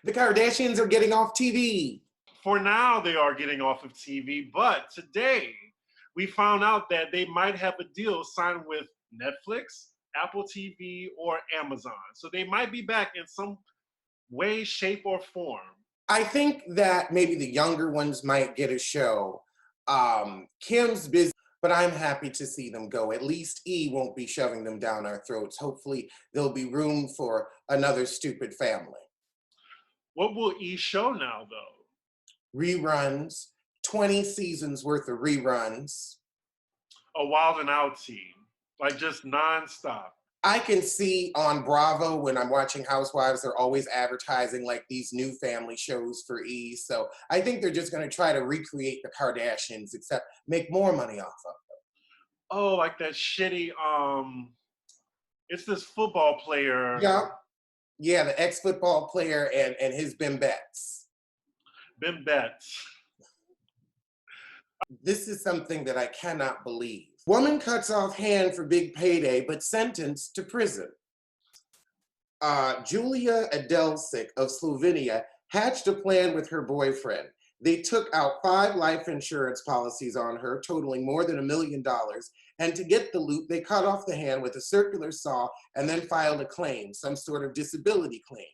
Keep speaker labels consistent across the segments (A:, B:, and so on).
A: The Kardashians are getting off TV.
B: For now, they are getting off of TV, but today we found out that they might have a deal signed with Netflix, Apple TV, or Amazon. So they might be back in some way, shape, or form.
A: I think that maybe the younger ones might get a show. Kim's busy, but I'm happy to see them go. At least E won't be shoving them down our throats. Hopefully, there'll be room for another stupid family.
B: What will E show now, though?
A: Reruns, 20 seasons worth of reruns.
B: A Wild and Out team, like just nonstop.
A: I can see on Bravo when I'm watching Housewives, they're always advertising like these new family shows for E. So I think they're just going to try to recreate the Kardashians, except make more money off of them.
B: Oh, like that shitty, it's this football player.
A: Yeah. Yeah, the ex-football player and his Bimbettes.
B: Bimbettes.
A: This is something that I cannot believe. Woman cuts off hand for big payday, but sentenced to prison. Julia Adelsic of Slovenia hatched a plan with her boyfriend. They took out 5 life insurance policies on her, totaling more than $1 million. And to get the loot, they cut off the hand with a circular saw and then filed a claim, some sort of disability claim.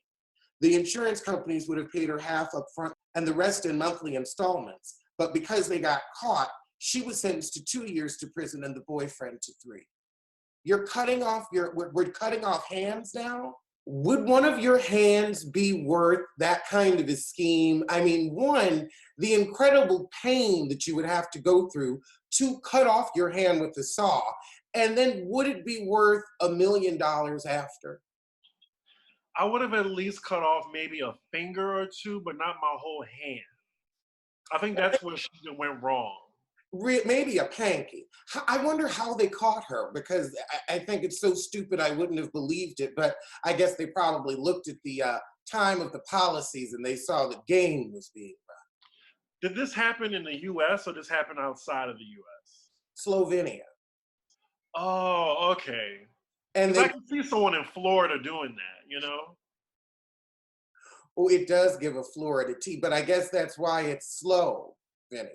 A: The insurance companies would have paid her half up front and the rest in monthly installments. But because they got caught, she was sentenced to 2 years to prison and the boyfriend to 3. We're cutting off hands now? Would one of your hands be worth that kind of a scheme? I mean, one, the incredible pain that you would have to go through to cut off your hand with a saw, and then would it be worth $1 million after?
B: I would have at least cut off maybe a finger or two, but not my whole hand. I think that's where she went wrong.
A: Maybe a panky. I wonder how they caught her, because I think it's so stupid I wouldn't have believed it, but I guess they probably looked at the time of the policies and they saw the game was being run.
B: Did this happen in the US or this happened outside of the US?
A: Slovenia.
B: Oh, okay.
A: And
B: I can see someone in Florida doing that, you know?
A: Oh, it does give a Florida tea, but I guess that's why it's Slovenia.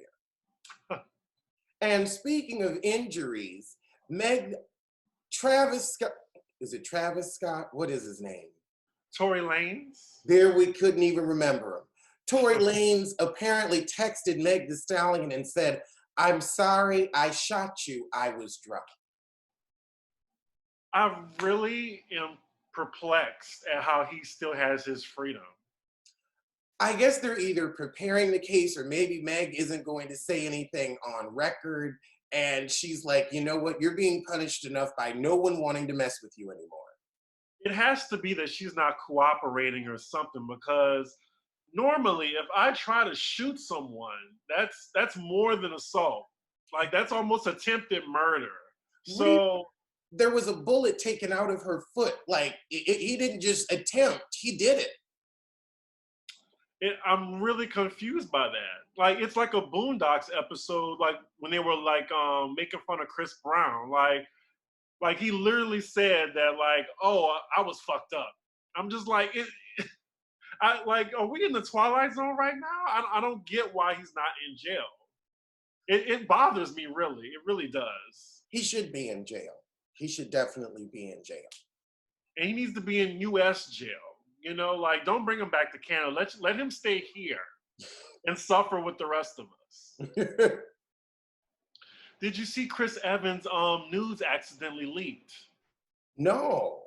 A: And speaking of injuries, Travis Scott, is it Travis Scott? What is his name?
B: Tory Lanez?
A: There, we couldn't even remember him. Tory Lanez apparently texted Meg Thee Stallion and said, "I'm sorry, I shot you, I was drunk."
B: I really am perplexed at how he still has his freedom.
A: I guess they're either preparing the case or maybe Meg isn't going to say anything on record. And she's like, you know what? You're being punished enough by no one wanting to mess with you anymore.
B: It has to be that she's not cooperating or something, because normally if I try to shoot someone, that's more than assault. Like that's almost attempted murder. So
A: there was a bullet taken out of her foot. Like he didn't just attempt, he did it.
B: I'm really confused by that. Like it's like a Boondocks episode, like when they were like making fun of Chris Brown. Like he literally said that, like, oh, I was fucked up. I'm just like, are we in the Twilight Zone right now? I don't get why he's not in jail. It bothers me, really. It really does.
A: He should be in jail. He should definitely be in jail.
B: And he needs to be in U.S. jail. You know, like, don't bring him back to Canada. Let him stay here and suffer with the rest of us. Did you see Chris Evans' news accidentally leaked?
A: No.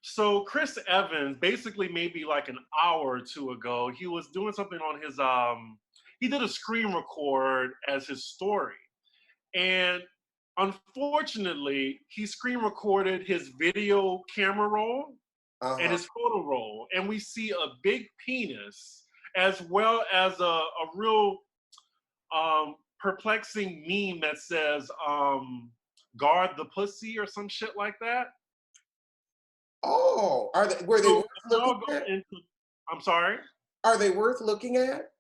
B: So Chris Evans, basically maybe like an hour or two ago, he was doing something on his, he did a screen record as his story. And unfortunately, he screen recorded his video camera roll and his photo roll, and we see a big penis as well as a real perplexing meme that says "guard the pussy" or some shit like that.
A: Oh, were they worth looking at?
B: I'm sorry?
A: Are they worth looking at?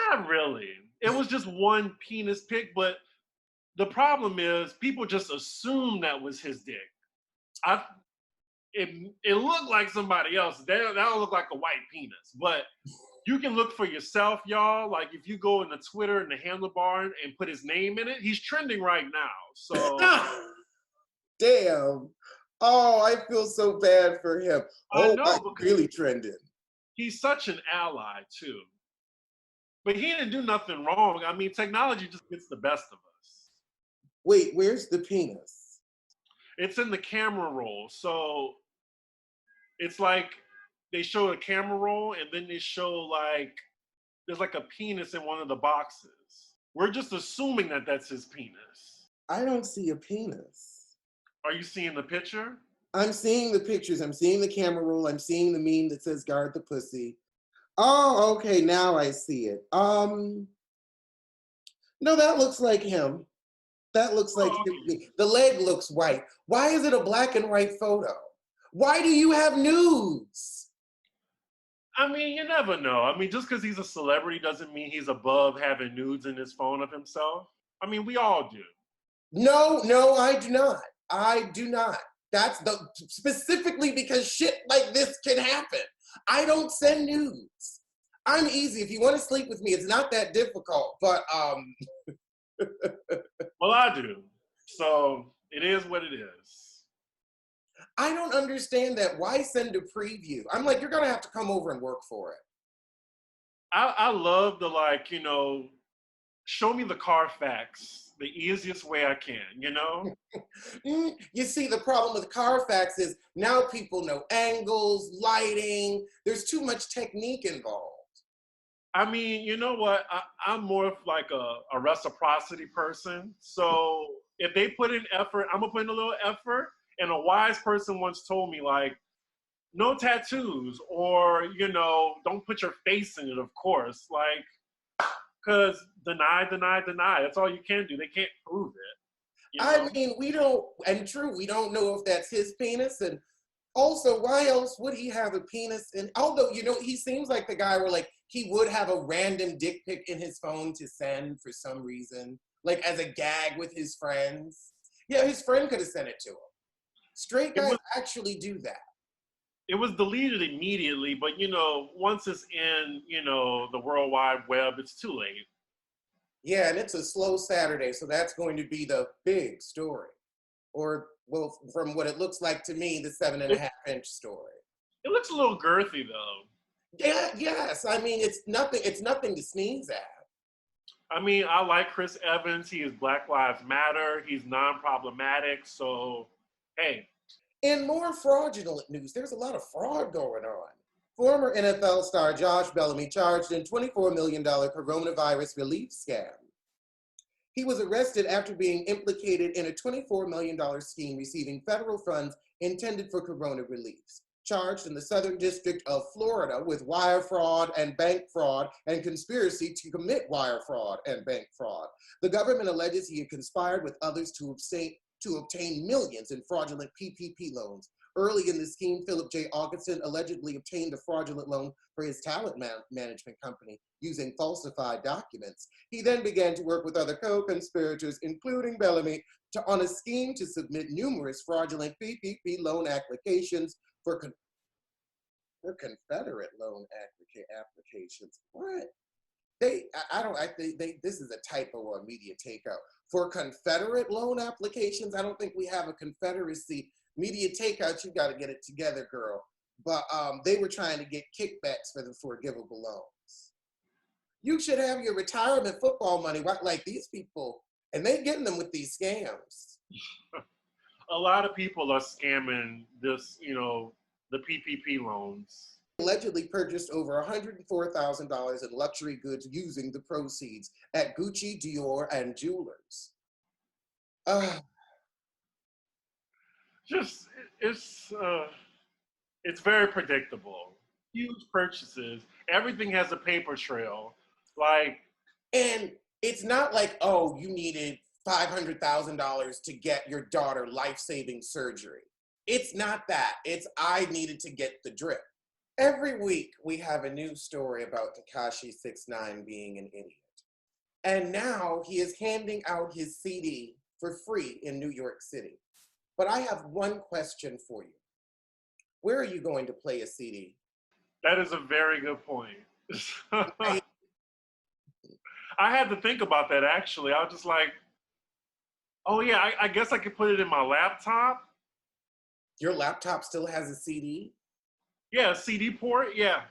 B: Not really. It was just one penis pic, but the problem is people just assume that was his dick. it looked like somebody else. That don't look like a white penis, but you can look for yourself, y'all. Like if you go into Twitter and the handlebar and put his name in it, he's trending right now. So
A: Damn. Oh, I feel so bad for him.
B: I
A: Oh,
B: know
A: I
B: because
A: really trending.
B: he's such an ally too. But he didn't do nothing wrong. I mean, technology just gets the best of us.
A: Wait, where's the penis?
B: It's in the camera roll. So it's like they show a camera roll and then they show like there's like a penis in one of the boxes. We're just assuming that that's his penis.
A: I don't see a penis.
B: Are you seeing the picture?
A: I'm seeing the pictures. I'm seeing the camera roll. I'm seeing the meme that says guard the pussy. Oh, okay, now I see it. No, that looks like him. That looks like
B: Oh,
A: him.
B: okay.
A: The leg looks white. Why is it a black and white photo? Why do you have nudes?
B: I mean, you never know. I mean, just because he's a celebrity doesn't mean he's above having nudes in his phone of himself. I mean, we all do.
A: No, I do not. I do not. That's the specifically because shit like this can happen. I don't send nudes. I'm easy. If you want to sleep with me, it's not that difficult. But
B: Well, I do. So it is what it is.
A: I don't understand that. Why send a preview? I'm like, you're gonna have to come over and work for it.
B: I love the like, show me the Carfax the easiest way I can,
A: You see, the problem with Carfax is now people know angles, lighting. There's too much technique involved.
B: I mean, you know what? I'm more of like a reciprocity person. So if they put in effort, I'm gonna put in a little effort. And a wise person once told me, like, no tattoos, or don't put your face in it, of course. Like, because deny, deny, deny. That's all you can do. They can't prove it.
A: I mean, we don't, and true, we don't know if that's his penis. And also, why else would he have a penis? And although, he seems like the guy where like he would have a random dick pic in his phone to send for some reason, like as a gag with his friends. Yeah, his friend could have sent it to him. Straight
B: It
A: guys
B: was
A: actually do that.
B: it was deleted immediately, but once it's in, the World Wide Web, it's too late.
A: Yeah, and it's a slow Saturday, so that's going to be the big story. Or, well, from what it looks like to me, the 7.5-inch story.
B: It looks a little girthy though.
A: Yeah, yes. I mean, it's nothing to sneeze at.
B: I mean, I like Chris Evans. He is Black Lives Matter. He's non-problematic. So, hey.
A: In more fraudulent news, there's a lot of fraud going on. Former NFL star Josh Bellamy charged in $24 million coronavirus relief scam. He was arrested after being implicated in a $24 million scheme receiving federal funds intended for corona reliefs. Charged in the Southern District of Florida with wire fraud and bank fraud and conspiracy to commit wire fraud and bank fraud. The government alleges he had conspired with others to obtain millions in fraudulent PPP loans. Early in the scheme, Philip J. Augustin allegedly obtained a fraudulent loan for his talent management company using falsified documents. He then began to work with other co-conspirators, including Bellamy, on a scheme to submit numerous fraudulent PPP loan applications for Confederate loan applications. What? This is a typo on media takeout. For Confederate loan applications, I don't think we have a Confederacy. Media takeout, you got to get it together, girl. But they were trying to get kickbacks for the forgivable loans. You should have your retirement football money, right? Like these people, and they getting them with these scams.
B: A lot of people are scamming this, the PPP loans.
A: Allegedly purchased over $104,000 in luxury goods using the proceeds at Gucci, Dior, and jewelers.
B: Just it's very predictable. Huge purchases. Everything has a paper trail. Like,
A: and it's not like, oh, you needed $500,000 to get your daughter life-saving surgery. It's not that. It's I needed to get the drip. Every week we have a new story about Tekashi 6ix9ine being an idiot. And now he is handing out his CD for free in New York City. But I have one question for you. Where are you going to play a CD?
B: That is a very good point.
A: Right?
B: I had to think about that actually. I was just like, oh yeah, I guess I could put it in my laptop.
A: Your laptop still has a CD?
B: Yeah, CD port. Yeah.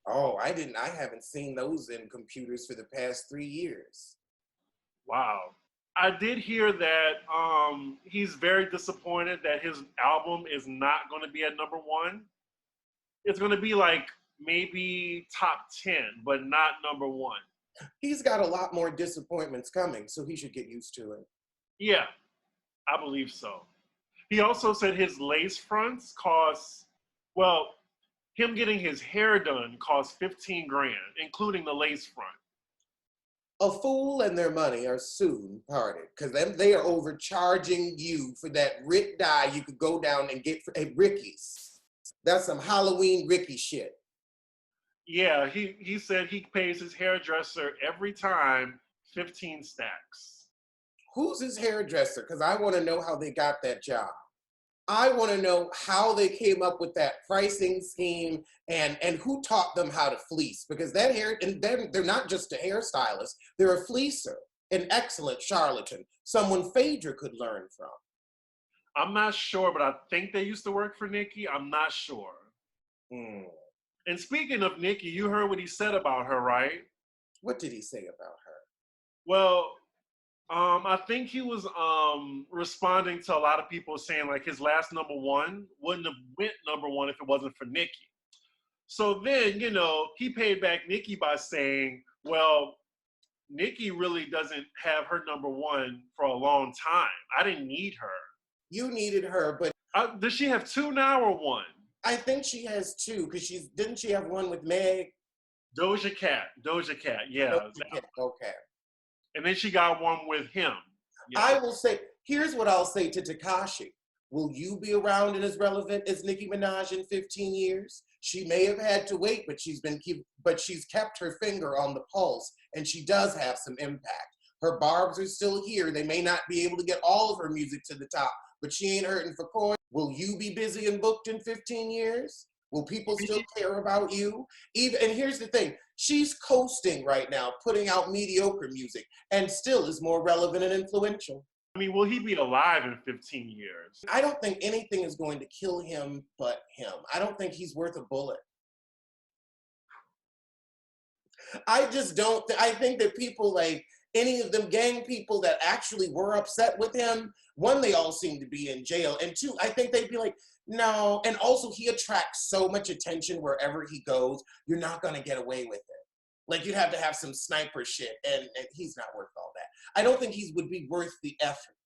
A: Oh, I didn't. I haven't seen those in computers for the past 3 years.
B: Wow. I did hear that he's very disappointed that his album is not going to be at number one. It's going to be like maybe top 10, but not number one.
A: He's got a lot more disappointments coming, so he should get used to it.
B: Yeah, I believe so. He also said his lace fronts cost, well, him getting his hair done cost 15 grand, including the lace front.
A: A fool and their money are soon parted because they are overcharging you for that Rick dye you could go down and get at Ricky's. That's some Halloween Ricky shit.
B: Yeah, he said he pays his hairdresser every time 15 stacks.
A: Who's his hairdresser? Because I want to know how they got that job. I want to know how they came up with that pricing scheme and who taught them how to fleece, because that hair, and they're not just a hairstylist, they're a fleecer, an excellent charlatan, someone Phaedra could learn from.
B: I'm not sure, but I think they used to work for Nikki. I'm not sure.
A: Hmm.
B: And speaking of Nikki, you heard what he said about her, right?
A: What did he say about her?
B: Well, I think he was responding to a lot of people saying like his last number one wouldn't have went number one if it wasn't for Nikki. So then, he paid back Nikki by saying, well, Nikki really doesn't have her number one for a long time. I didn't need her.
A: You needed her, but
B: Does she have two now or one?
A: I think she has two, because didn't she have one with Meg?
B: Doja Cat, yeah.
A: Doja Cat, okay.
B: And then she got one with him.
A: Yeah. I will say, here's what I'll say to Tekashi. Will you be around and as relevant as Nicki Minaj in 15 years? She may have had to wait, but she's kept her finger on the pulse, and she does have some impact. Her barbs are still here. They may not be able to get all of her music to the top, but she ain't hurting for coin. Will you be busy and booked in 15 years? Will people still care about you? And here's the thing, she's coasting right now, putting out mediocre music, and still is more relevant and influential.
B: I mean, will he be alive in 15 years?
A: I don't think anything is going to kill him but him. I don't think he's worth a bullet. I just don't. I think that people like any of them gang people that actually were upset with him, one, they all seem to be in jail, and two, I think they'd be like, no. And also, he attracts so much attention wherever he goes, you're not going to get away with it. Like, you'd have to have some sniper shit, and he's not worth all that. I don't think he would be worth the effort.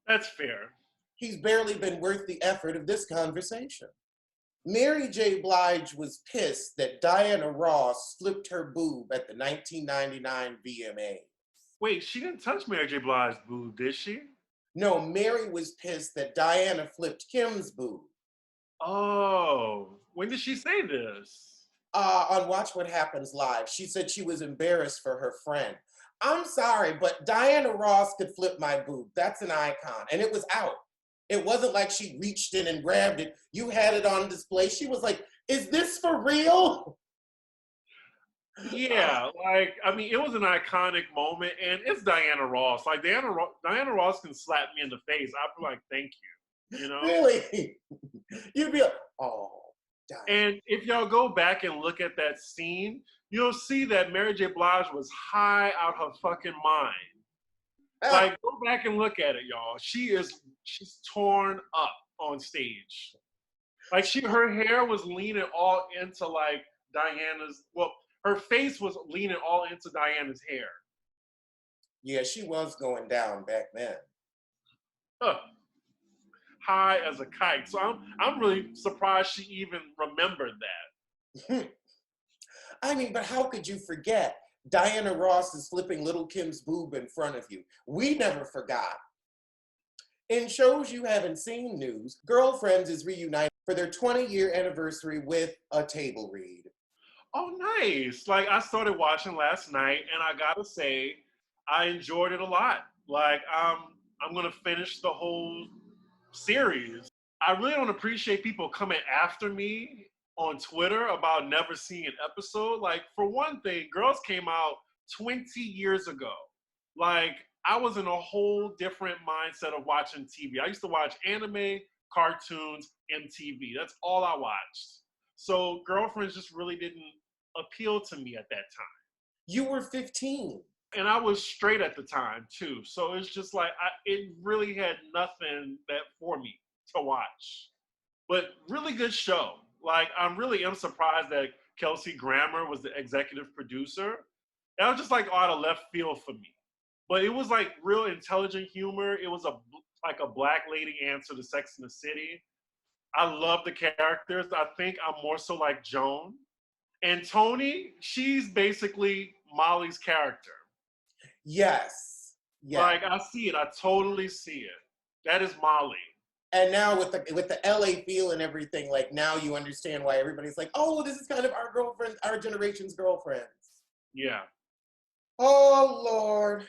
B: That's fair.
A: He's barely been worth the effort of this conversation. Mary J. Blige was pissed that Diana Ross flipped her boob at the 1999 VMAs.
B: Wait, she didn't touch Mary J. Blige's boob, did she?
A: No, Mary was pissed that Diana flipped Kim's boob.
B: Oh, when did she say this?
A: On Watch What Happens Live. She said she was embarrassed for her friend. I'm sorry, but Diana Ross could flip my boob. That's an icon. And it was out. It wasn't like she reached in and grabbed it. You had it on display. She was like, is this for real?
B: Yeah, it was an iconic moment, and it's Diana Ross. Like, Diana Ross can slap me in the face. I'd be like, thank you,
A: Really? You'd be like, oh, Diana.
B: And if y'all go back and look at that scene, you'll see that Mary J. Blige was high out her fucking mind. Like, go back and look at it, y'all. She's torn up on stage. Like, her hair was leaning all into, like, her face was leaning all into Diana's hair.
A: Yeah, she was going down back then.
B: High as a kite. So I'm really surprised she even remembered that.
A: I mean, but how could you forget? Diana Ross is flipping Little Kim's boob in front of you. We never forgot. In shows you haven't seen news, Girlfriends is reunited for their 20-year anniversary with a table read.
B: Oh, nice. Like, I started watching last night, and I gotta say, I enjoyed it a lot. Like, I'm gonna finish the whole series. I really don't appreciate people coming after me on Twitter about never seeing an episode. Like, for one thing, Girls came out 20 years ago. Like, I was in a whole different mindset of watching TV. I used to watch anime, cartoons, MTV. That's all I watched. So Girlfriends just really didn't appeal to me at that time.
A: You were 15.
B: And I was straight at the time too. So it's just like, it really had nothing that for me to watch. But really good show. Like, I really am surprised that Kelsey Grammer was the executive producer. That was just like out of left field for me. But it was like real intelligent humor. It was like a black lady answer to Sex and the City. I love the characters. I think I'm more so like Joan. And Tony, she's basically Molly's character.
A: Yes. Yes.
B: Like, I see it. I totally see it. That is Molly.
A: And now with the LA feel and everything, like now you understand why everybody's like, oh, this is kind of our girlfriend, our generation's girlfriends.
B: Yeah.
A: Oh Lord.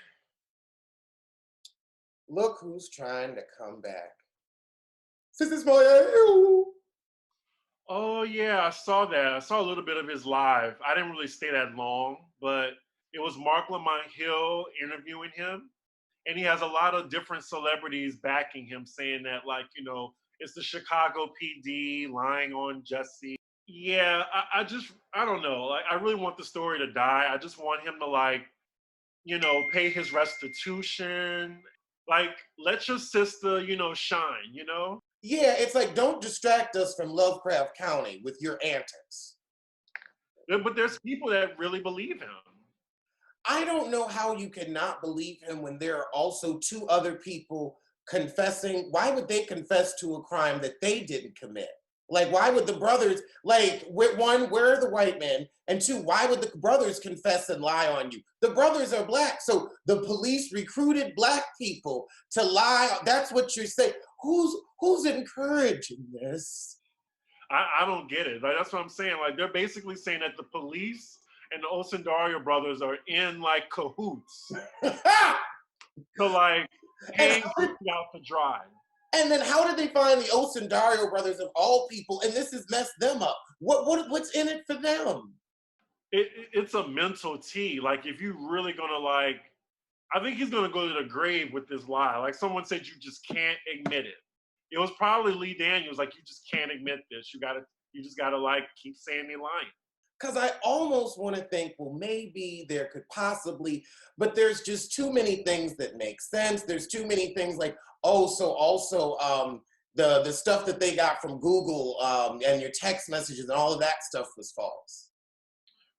A: Look who's trying to come back. Jussie Smollett.
B: Oh yeah, I saw that. I saw a little bit of his live. I didn't really stay that long, but it was Mark Lamont Hill interviewing him. And he has a lot of different celebrities backing him, saying that, like, you know, it's the Chicago PD lying on Jussie. Yeah, I don't know. Like, I really want the story to die. I just want him to, like, you know, pay his restitution. Like, let your sister, you know, shine, you know?
A: Yeah, it's like, don't distract us from Lovecraft County with your antics.
B: But there's people that really believe him.
A: I don't know how you cannot believe him when there are also two other people confessing. Why would they confess to a crime that they didn't commit? Like, why would the brothers, like, one, where are the white men? And two, why would the brothers confess and lie on you? The brothers are black, so the police recruited black people to lie. That's what you're saying. Who's encouraging this?
B: I don't get it. Like, that's what I'm saying. Like, they're basically saying that the police and the Osundario brothers are in, like, cahoots to, like, hang out to dry.
A: And then how did they find the Osundario brothers of all people? And this has messed them up. What's in it for them?
B: It's a mental tea. Like, if you really gonna, like, I think he's gonna go to the grave with this lie. Like, someone said, you just can't admit it. It was probably Lee Daniels. Like, you just can't admit this. You just gotta like keep saying they're lying.
A: Because I almost want to think, well, maybe there could possibly, but there's just too many things that make sense. There's too many things like, oh, so also the stuff that they got from Google and your text messages and all of that stuff was false.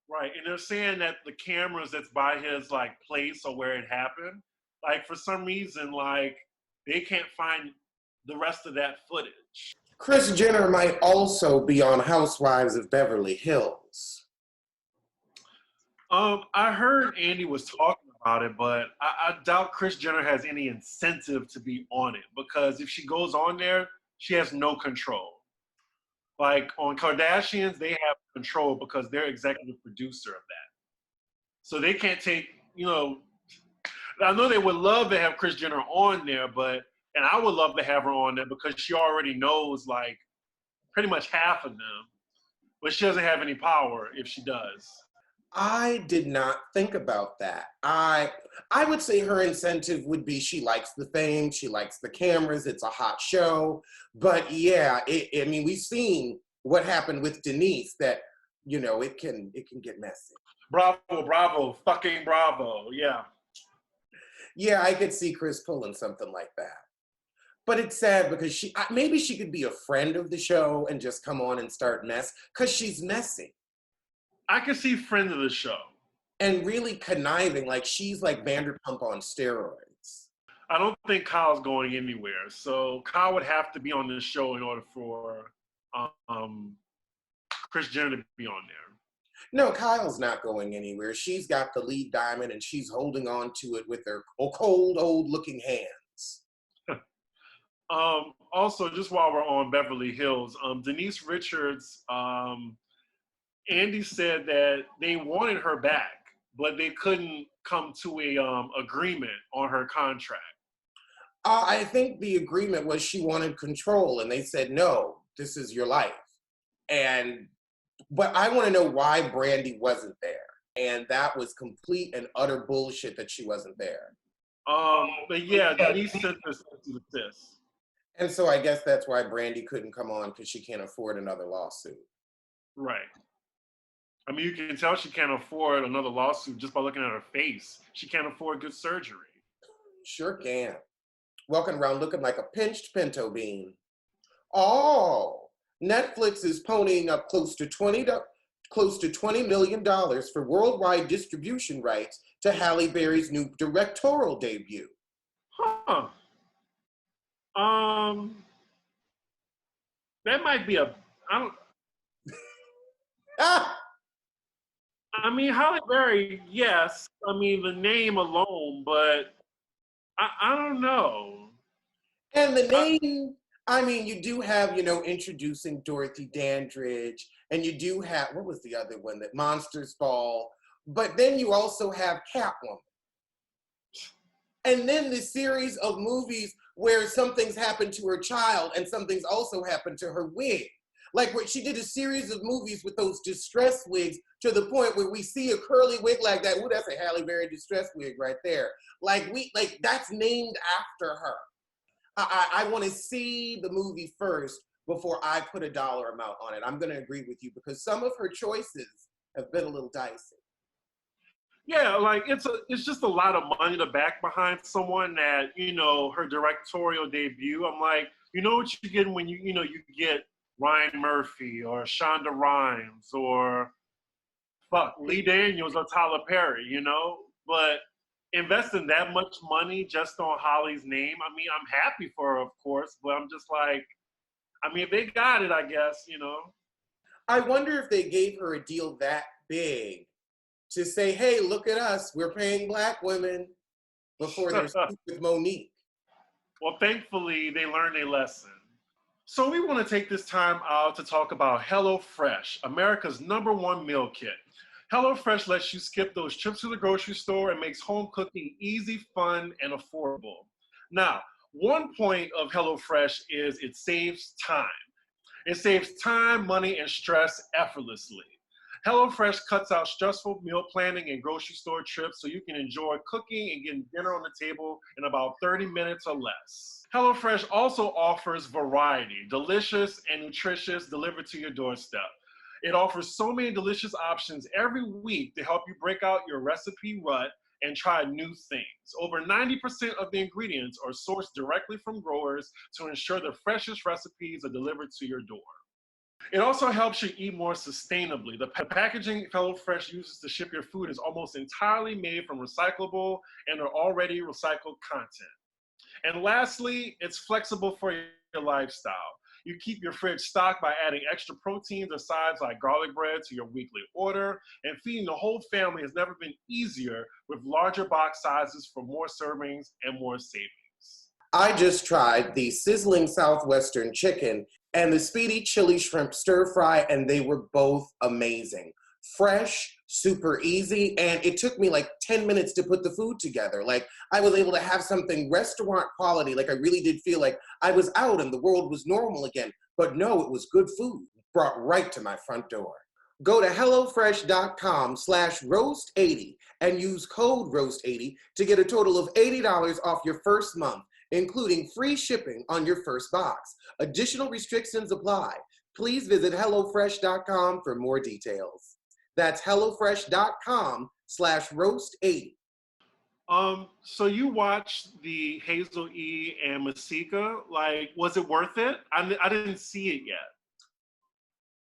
B: Right, and they're saying that the cameras that's by his, like, place or where it happened, like, for some reason, like, they can't find the rest of that footage.
A: Kris Jenner might also be on Housewives of Beverly Hills.
B: I heard Andy was talking about it, but I doubt Kris Jenner has any incentive to be on it, because if she goes on there, she has no control. Like, on Kardashians, they have control because they're executive producer of that. So they can't take, you know, I know they would love to have Kris Jenner on there, and I would love to have her on there because she already knows, like, pretty much half of them, but she doesn't have any power if she does.
A: I did not think about that. I would say her incentive would be she likes the fame, she likes the cameras, it's a hot show. But yeah, I mean, we've seen what happened with Denise, that, you know, it can get messy.
B: Bravo, fucking bravo, yeah.
A: Yeah, I could see Kris pulling something like that. But it's sad because maybe she could be a friend of the show and just come on and start mess, because she's messy.
B: I can see friend of the show.
A: And really conniving, like she's like Vanderpump on steroids.
B: I don't think Kyle's going anywhere. So Kyle would have to be on this show in order for Kris Jenner to be on there.
A: No, Kyle's not going anywhere. She's got the lead diamond and she's holding on to it with her cold, old looking hands.
B: Also, just while we're on Beverly Hills, Denise Richards, Andy said that they wanted her back, but they couldn't come to a agreement on her contract.
A: I think the agreement was she wanted control, and they said, no, this is your life. And, but I want to know why Brandy wasn't there. And that was complete and utter bullshit that she wasn't there.
B: But yeah, Denise sent this to this.
A: And so I guess that's why Brandy couldn't come on, because she can't afford another lawsuit.
B: Right. I mean, you can tell she can't afford another lawsuit just by looking at her face. She can't afford good surgery.
A: Sure can. Walking around looking like a pinched pinto bean. Oh, Netflix is ponying up close to $20 million for worldwide distribution rights to Halle Berry's new directorial debut.
B: Huh. That might be I don't.
A: Ah!
B: I mean, Halle Berry, yes. I mean, the name alone, but I don't know.
A: And the name, I mean, you do have, introducing Dorothy Dandridge, and you do have, what was the other one, that Monsters Ball, but then you also have Catwoman. And then the series of movies where something's happened to her child and something's also happened to her wig. Like where she did a series of movies with those distress wigs to the point where we see a curly wig like that. Ooh, that's a Halle Berry distress wig right there. Like that's named after her. I want to see the movie first before I put a dollar amount on it. I'm going to agree with you because some of her choices have been a little dicey.
B: Yeah, like it's just a lot of money to back behind someone that, her directorial debut. I'm like, you know what you get when you get Ryan Murphy or Shonda Rhimes or Lee Daniels or Tyler Perry, but investing that much money just on Holly's name, I mean, I'm happy for her, of course, but I'm just like, I mean, if they got it, I guess,
A: I wonder if they gave her a deal that big to say, hey, look at us, we're paying Black women before they're with Monique.
B: Well, thankfully, they learned a lesson. So we want to take this time out to talk about HelloFresh, America's #1 meal kit. HelloFresh lets you skip those trips to the grocery store and makes home cooking easy, fun, and affordable. Now, one point of HelloFresh is it saves time. It saves time, money, and stress effortlessly. HelloFresh cuts out stressful meal planning and grocery store trips so you can enjoy cooking and getting dinner on the table in about 30 minutes or less. HelloFresh also offers variety, delicious and nutritious delivered to your doorstep. It offers so many delicious options every week to help you break out your recipe rut and try new things. Over 90% of the ingredients are sourced directly from growers to ensure the freshest recipes are delivered to your door. It also helps you eat more sustainably. The packaging HelloFresh uses to ship your food is almost entirely made from recyclable and are already recycled content. And lastly, it's flexible for your lifestyle. You keep your fridge stocked by adding extra proteins or sides like garlic bread to your weekly order, and feeding the whole family has never been easier with larger box sizes for more servings and more savings.
A: I just tried the sizzling Southwestern chicken and the speedy chili shrimp stir fry, and they were both amazing. Fresh, super easy, and it took me like 10 minutes to put the food together. Like, I was able to have something restaurant quality, like I really did feel like I was out and the world was normal again. But no, it was good food, brought right to my front door. Go to HelloFresh.com/roast80 and use code roast80 to get a total of $80 off your first month, including free shipping on your first box. Additional restrictions apply. Please visit HelloFresh.com for more details. That's HelloFresh.com/roast80.
B: So you watched the Hazel E. and Masika. Like, was it worth it? I didn't see it yet.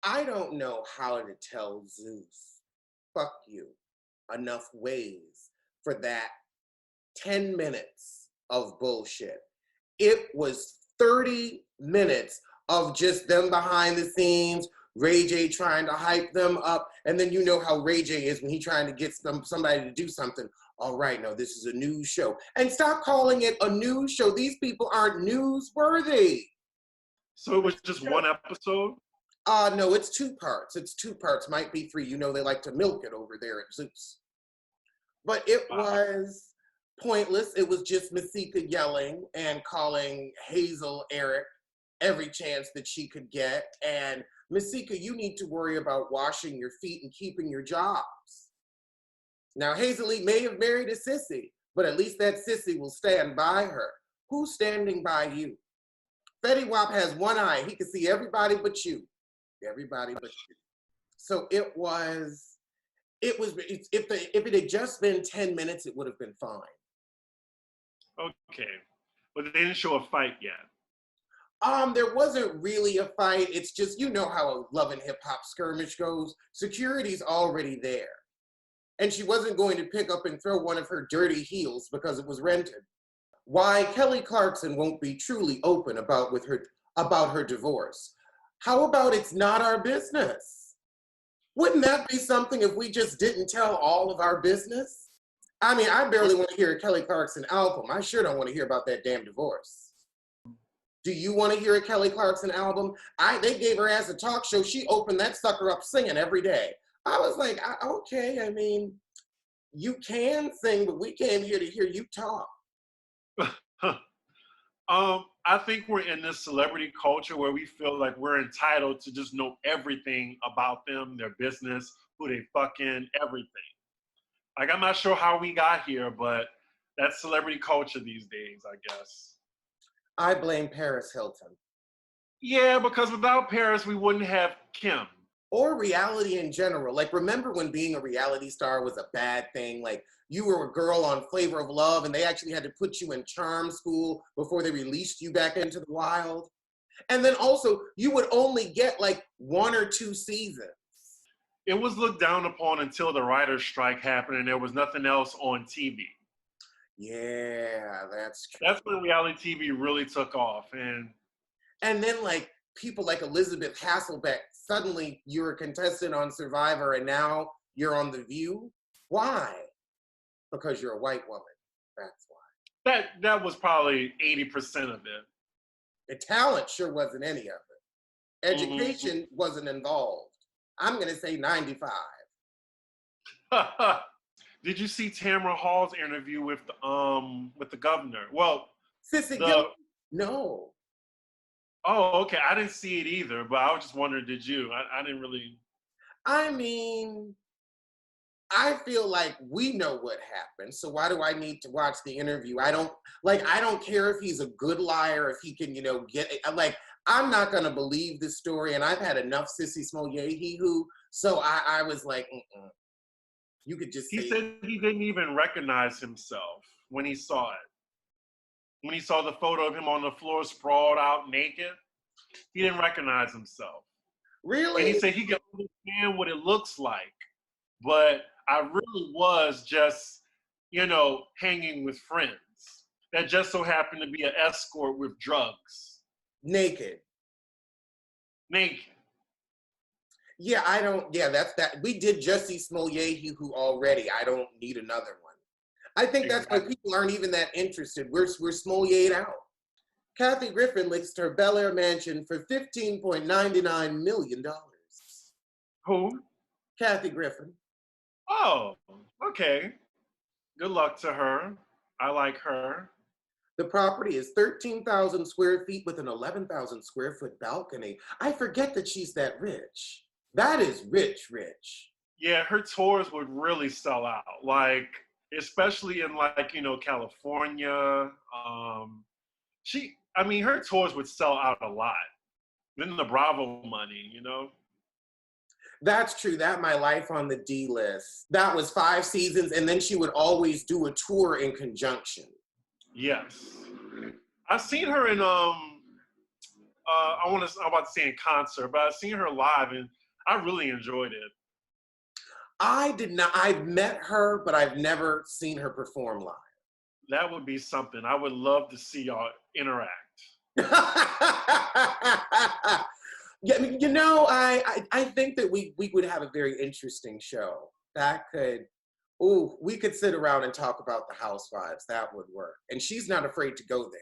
A: I don't know how to tell Zeus, fuck you, enough ways for that 10 minutes of bullshit. It was 30 minutes of just them behind the scenes, Ray J trying to hype them up, and then you know how Ray J is when he's trying to get somebody to do something. All right, no, this is a news show. And stop calling it a news show. These people aren't newsworthy.
B: So it was just one episode?
A: No, it's 2 parts. It's 2 parts, might be 3. You know they like to milk it over there at Zeus. But it was Pointless. It was just Masika yelling and calling Hazel Eric every chance that she could get. And Masika, you need to worry about washing your feet and keeping your jobs. Now, Hazel may have married a sissy, but at least that sissy will stand by her. Who's standing by you? Fetty Wap has one eye. He can see everybody but you. Everybody but you. So if it had just been 10 minutes, it would have been fine.
B: Okay. But they didn't show a fight yet.
A: There wasn't really a fight. It's just, you know how a Love and Hip Hop skirmish goes. Security's already there. And she wasn't going to pick up and throw one of her dirty heels because it was rented. Why Kelly Clarkson won't be truly open about her divorce. How about it's not our business? Wouldn't that be something if we just didn't tell all of our business? I mean, I barely want to hear a Kelly Clarkson album. I sure don't want to hear about that damn divorce. Do you want to hear a Kelly Clarkson album? They gave her ass a talk show. She opened that sucker up singing every day. I was like, okay, I mean, you can sing, but we came here to hear you talk.
B: I think we're in this celebrity culture where we feel like we're entitled to just know everything about them, their business, who they fucking, everything. Like, I'm not sure how we got here, but that's celebrity culture these days, I guess.
A: I blame Paris Hilton.
B: Yeah, because without Paris, we wouldn't have Kim.
A: Or reality in general. Like, remember when being a reality star was a bad thing? Like, you were a girl on Flavor of Love and they actually had to put you in charm school before they released you back into the wild. And then also, you would only get like 1 or 2 seasons.
B: It was looked down upon until the writer's strike happened and there was nothing else on TV.
A: Yeah, that's true.
B: That's when reality TV really took off. And
A: then like people like Elizabeth Hasselbeck, suddenly you're a contestant on Survivor and now you're on The View. Why? Because you're a white woman. That's why.
B: That was probably 80% of it.
A: The talent sure wasn't any of it. Education wasn't involved. I'm going to say 95.
B: Did you see Tamara Hall's interview with the governor? Well,
A: Sissy, no.
B: Oh, okay. I didn't see it either, but I was just wondering, did you? I didn't really.
A: I mean, I feel like we know what happened, so why do I need to watch the interview? I don't care if he's a good liar, if he can, get it. Like, I'm not gonna believe this story, and I've had enough Jussie Smollett, so I was like, You could just
B: He said he didn't even recognize himself when he saw it. When he saw the photo of him on the floor sprawled out naked, he didn't recognize himself.
A: Really?
B: And he said he can understand what it looks like, but I really was just, hanging with friends that just so happened to be an escort with drugs.
A: Naked. Yeah, that's that. We did Jussie Smollett already. I don't need another one. I think that's why people aren't even that interested. We're Smollett out. Kathy Griffin lists her Bel Air mansion for $15.99 million.
B: Who?
A: Kathy Griffin.
B: Oh, okay. Good luck to her. I like her.
A: The property is 13,000 square feet with an 11,000 square foot balcony. I forget that she's that rich. That is rich.
B: Yeah, her tours would really sell out. Like, especially in California. Her tours would sell out a lot. Then the Bravo money,
A: That's true. That My Life on the D List. That was 5 seasons, and then she would always do a tour in conjunction.
B: Yes, I've seen her in I'm about to say in concert, but I've seen her live, and I really enjoyed it.
A: I did not. I've met her, but I've never seen her perform live.
B: That would be something. I would love to see y'all interact.
A: Yeah, I think that we would have a very interesting show. We could sit around and talk about the Housewives. That would work. And she's not afraid to go there.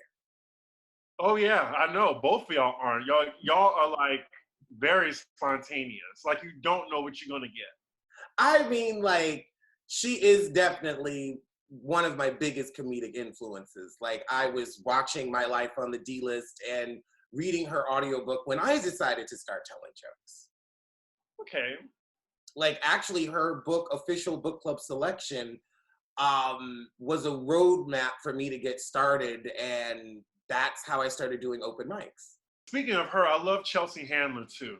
B: Oh yeah, I know. Both of y'all aren't. Y'all are like very spontaneous. Like you don't know what you're gonna get.
A: I mean, like, she is definitely one of my biggest comedic influences. Like, I was watching My Life on the D-List and reading her audiobook when I decided to start telling jokes.
B: Okay.
A: Like, actually, her book, Official Book Club Selection, was a roadmap for me to get started, and that's how I started doing open mics.
B: Speaking of her, I love Chelsea Handler too.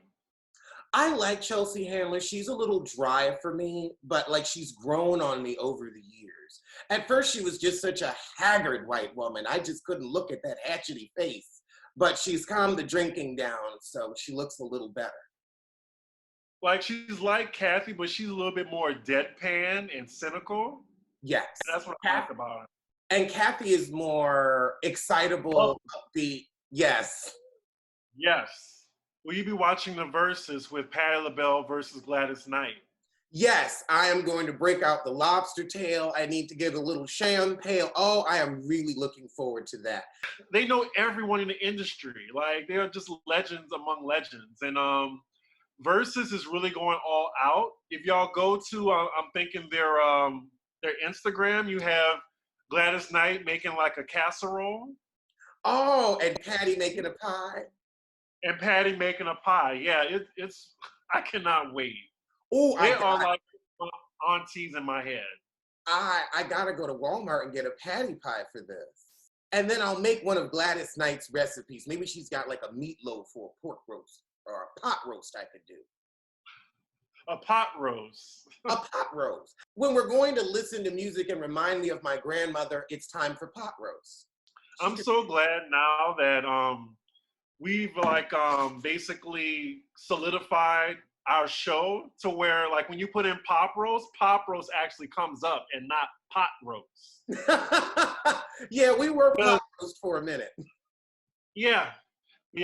A: I like Chelsea Handler. She's a little dry for me, but like, she's grown on me over the years. At first, she was just such a haggard white woman. I just couldn't look at that hatchety face. But she's calmed the drinking down, so she looks a little better.
B: Like, she's like Kathy, but she's a little bit more deadpan and cynical.
A: Yes.
B: And that's what I like about her.
A: And Kathy is more excitable, upbeat. Yes.
B: Yes. Will you be watching the Verzuz with Patti LaBelle versus Gladys Knight?
A: Yes, I am going to break out the lobster tail. I need to get a little champagne. Oh, I am really looking forward to that.
B: They know everyone in the industry. Like, they're just legends among legends. And Verzuz is really going all out. If y'all go to, I'm thinking their Instagram, you have Gladys Knight making like a casserole.
A: Oh, and Patti making a pie.
B: And Patti making a pie. Yeah, it's I cannot wait.
A: Oh,
B: they are like aunties in my head.
A: I gotta go to Walmart and get a Patti pie for this. And then I'll make one of Gladys Knight's recipes. Maybe she's got like a meatloaf or a pork roast or a pot roast I could do.
B: A pot roast.
A: A pot roast. When we're going to listen to music and remind me of my grandmother, it's time for pot roast.
B: I'm so glad now that we've like basically solidified our show to where, like, when you put in pop roast actually comes up and not pot roast.
A: Yeah, we were pot roast for a minute.
B: Yeah,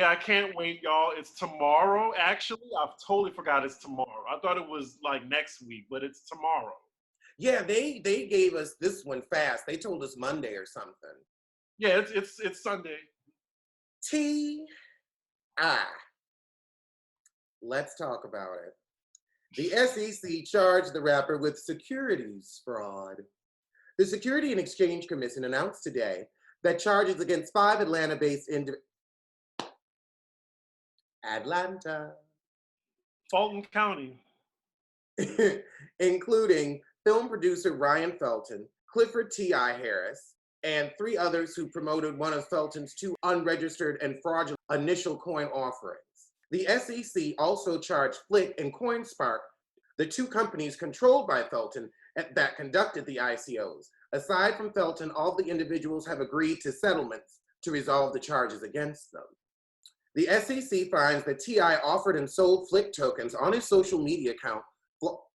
B: I can't wait, y'all. It's tomorrow. Actually, I've totally forgot it's tomorrow. I thought it was like next week, but it's tomorrow.
A: Yeah, they gave us this one fast. They told us Monday or something.
B: Yeah, it's Sunday.
A: T.I. Let's talk about it. The SEC charged the rapper with securities fraud. The Security and Exchange Commission announced today that charges against 5 Atlanta-based
B: Fulton County,
A: including film producer Ryan Felton, Clifford T.I. Harris, and 3 others who promoted one of Felton's 2 unregistered and fraudulent initial coin offerings. The SEC also charged Flick and CoinSpark, the 2 companies controlled by Felton that conducted the ICOs. Aside from Felton, all the individuals have agreed to settlements to resolve the charges against them. The SEC finds that T.I. offered and sold Flick tokens on his social media account,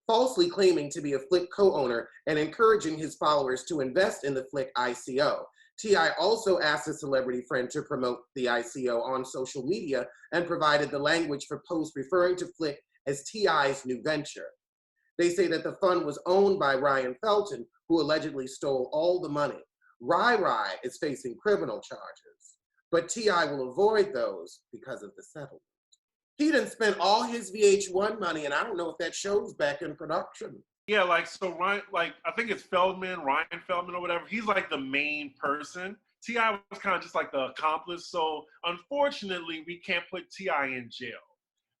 A: falsely claiming to be a Flick co-owner and encouraging his followers to invest in the Flick ICO. T.I. also asked a celebrity friend to promote the ICO on social media and provided the language for posts referring to Flick as T.I.'s new venture. They say that the fund was owned by Ryan Felton, who allegedly stole all the money. Rai is facing criminal charges, but T.I. will avoid those because of the settlement. He done spent all his VH1 money, and I don't know if that show's back in production.
B: Yeah, like, so Ryan, like, I think it's Ryan Feldman or whatever. He's like the main person. T.I. was kind of just like the accomplice. So unfortunately, we can't put T.I. in jail.